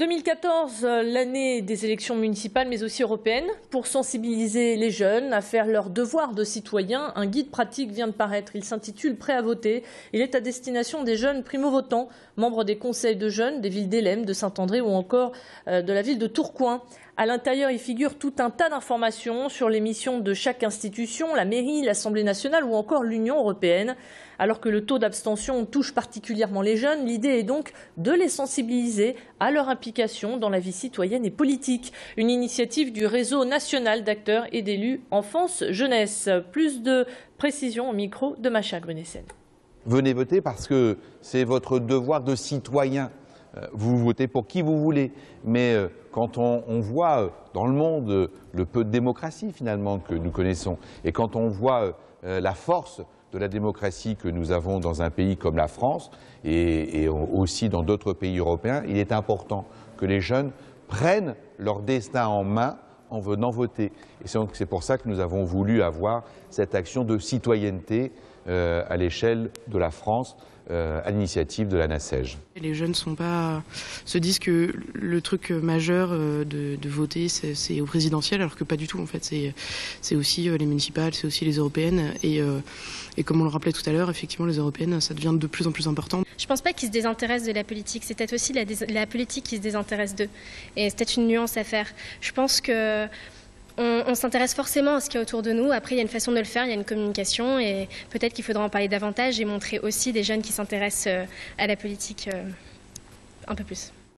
2014, l'année des élections municipales mais aussi européennes. Pour sensibiliser les jeunes à faire leur devoir de citoyen, un guide pratique vient de paraître. Il s'intitule « Prêt à voter ». Il est à destination des jeunes primo-votants, membres des conseils de jeunes des villes d'Hellemmes, de Saint-André ou encore de la ville de Tourcoing. À l'intérieur, il figure tout un tas d'informations sur les missions de chaque institution, la mairie, l'Assemblée nationale ou encore l'Union européenne. Alors que le taux d'abstention touche particulièrement les jeunes, l'idée est donc de les sensibiliser à leur implication dans la vie citoyenne et politique. Une initiative du réseau national d'acteurs et d'élus enfance-jeunesse. Plus de précisions au micro de Macha Grunessen. Venez voter parce que c'est votre devoir de citoyen. Vous votez pour qui vous voulez, mais quand on voit dans le monde le peu de démocratie finalement que nous connaissons, et quand on voit la force de la démocratie que nous avons dans un pays comme la France et aussi dans d'autres pays européens, il est important que les jeunes prennent leur destin en main en venant voter. Et c'est pour ça que nous avons voulu avoir cette action de citoyenneté à l'échelle de la France, à l'initiative de la NACEJ. Les jeunes se disent que le truc majeur de voter, c'est au présidentiel, alors que pas du tout en fait. C'est aussi les municipales, c'est aussi les européennes. Et comme on le rappelait tout à l'heure, effectivement les européennes, ça devient de plus en plus important. Je pense pas qu'ils se désintéressent de la politique, c'est peut-être aussi la politique qui se désintéresse d'eux. Et c'est peut-être une nuance à faire. Je pense que on s'intéresse forcément à ce qu'il y a autour de nous. Après, il y a une façon de le faire, il y a une communication et peut-être qu'il faudra en parler davantage et montrer aussi des jeunes qui s'intéressent à la politique un peu plus.